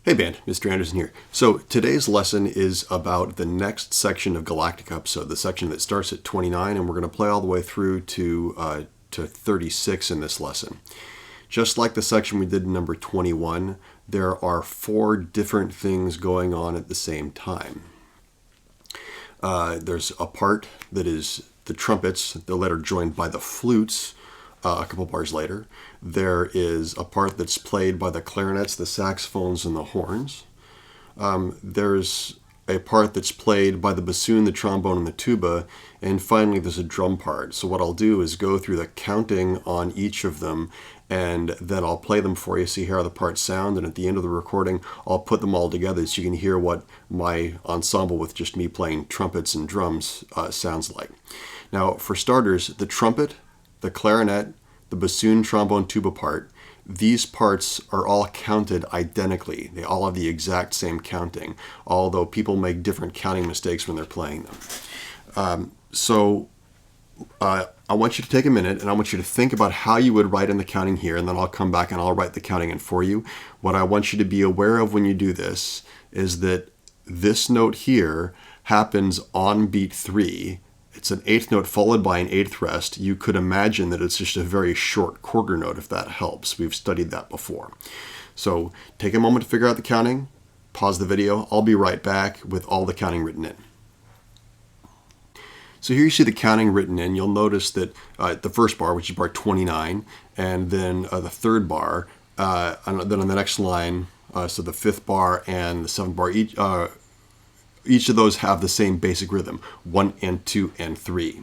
Hey band, Mr. Anderson here. So today's lesson is about the next section of Galactic episode, the section that starts at 29, and we're going to play all the way through to 36 in this lesson. Just like the section we did in number 21, there are four different things going on at the same time. There's a part that is the trumpets, that are joined by the flutes, a couple bars later. There is a part that's played by the clarinets, the saxophones, and the horns. There's a part that's played by the bassoon, the trombone, and the tuba. And finally, there's a drum part. So what I'll do is go through the counting on each of them, and then I'll play them for you so you hear how the parts sound. And at the end of the recording, I'll put them all together so you can hear what my ensemble with just me playing trumpets and drums sounds like. Now, for starters, the trumpet, the clarinet, the bassoon, trombone, tuba part, these parts are all counted identically. They all have the exact same counting, although people make different counting mistakes when they're playing them. I want you to take a minute and I want you to think about how you would write in the counting here, and then I'll come back and I'll write the counting in for you. What I want you to be aware of when you do this is that this note here happens on beat 3. It's an eighth note followed by an eighth rest. You could imagine that it's just a very short quarter note if that helps. We've studied that before. So take a moment to figure out the counting. Pause the video. I'll be right back with all the counting written in. So here you see the counting written in. You'll notice that the first bar, which is bar 29, and then the third bar, and then on the next line, so the fifth bar and the seventh bar, each of those have the same basic rhythm, 1 and 2 and 3.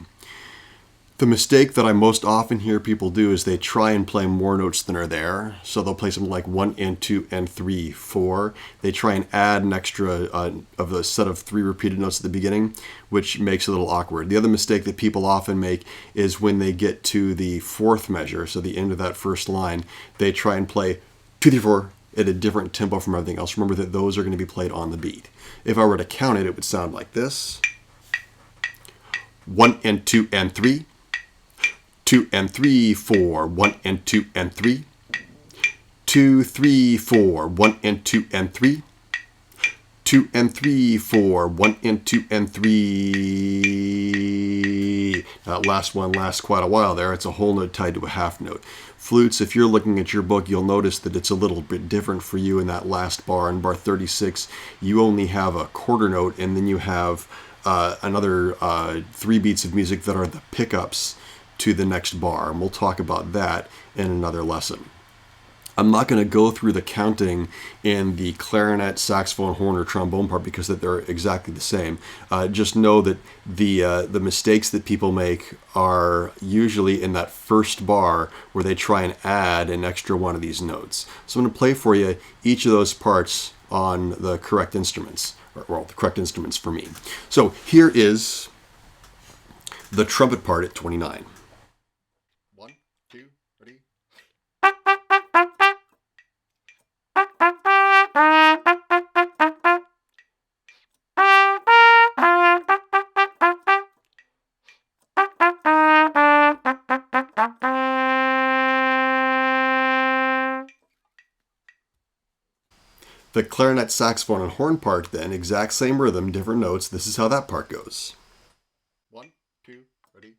The mistake that I most often hear people do is they try and play more notes than are there. So they'll play something like 1 and 2 and 3, 4. They try and add an extra of a set of 3 repeated notes at the beginning, which makes it a little awkward. The other mistake that people often make is when they get to the fourth measure, so the end of that first line, they try and play 2, 3, 4 at a different tempo from everything else. Remember that those are going to be played on the beat. If I were to count it, it would sound like this. 1 and 2 and 3. 2 and 3, 4. 1 and 2 and 3. 2, 3, 4. 1 and 2 and 3. 2 and 3, 4. 1 and 2 and 3. That last one lasts quite a while there. It's a whole note tied to a half note. Flutes, if you're looking at your book, you'll notice that it's a little bit different for you in that last bar. In bar 36, you only have a quarter note, and then you have another 3 beats of music that are the pickups to the next bar. And we'll talk about that in another lesson. I'm not going to go through the counting in the clarinet, saxophone, horn, or trombone part because that they're exactly the same. Just know that the mistakes that people make are usually in that first bar where they try and add an extra one of these notes. So I'm going to play for you each of those parts on the correct instruments, or the correct instruments for me. So here is the trumpet part at 29. 1, 2, 3. The clarinet, saxophone, and horn part then, exact same rhythm, different notes. This is how that part goes. 1, 2, ready.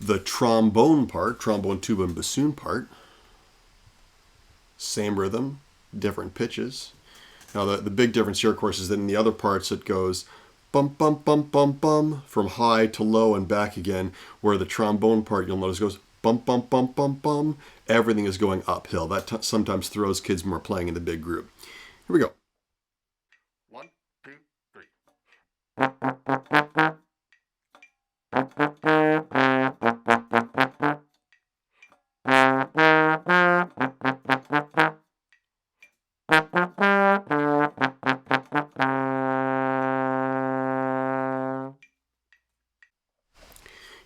The trombone part, trombone, tuba, and bassoon part, same rhythm, different pitches. Now the big difference here, of course, is that in the other parts it goes bum, bum, bum, bum, bum, from high to low and back again, where the trombone part, you'll notice, goes bum, bum, bum, bum, bum. Everything is going uphill. That sometimes throws kids when we're playing in the big group. Here we go. 1, 2, 3.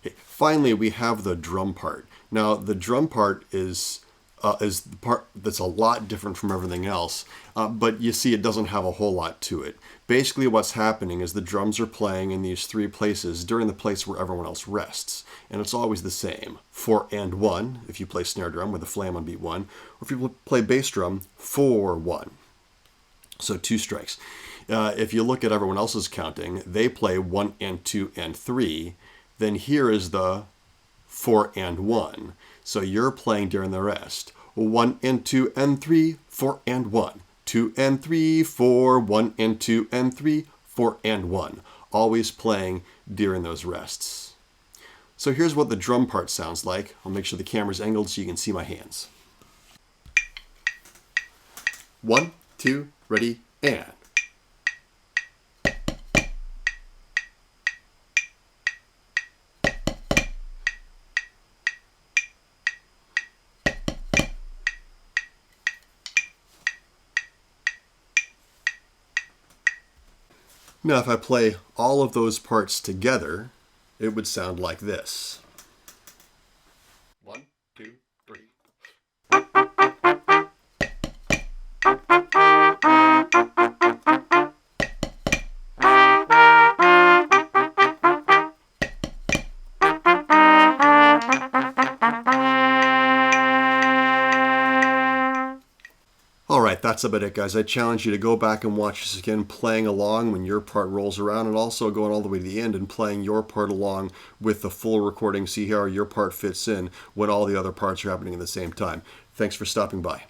Okay, finally, we have the drum part. Now, the drum part is is the part that's a lot different from everything else. But you see, it doesn't have a whole lot to it. Basically, what's happening is the drums are playing in these three places during the place where everyone else rests. And it's always the same. 4 and 1, if you play snare drum with a flam on beat 1. Or if you play bass drum, 4, 1. So 2 strikes. If you look at everyone else's counting, they play 1 and 2 and 3. Then here is the 4 and 1. So you're playing during the rest. 1 and 2 and 3, 4 and 1. 2 and 3, 4, 1 and 2 and 3, 4 and 1. Always playing during those rests. So here's what the drum part sounds like. I'll make sure the camera's angled so you can see my hands. 1, 2, ready, and. Now, if I play all of those parts together, it would sound like this. 1, 2, 3. Alright, that's about it, guys. I challenge you to go back and watch this again, playing along when your part rolls around, and also going all the way to the end and playing your part along with the full recording, see how your part fits in when all the other parts are happening at the same time. Thanks for stopping by.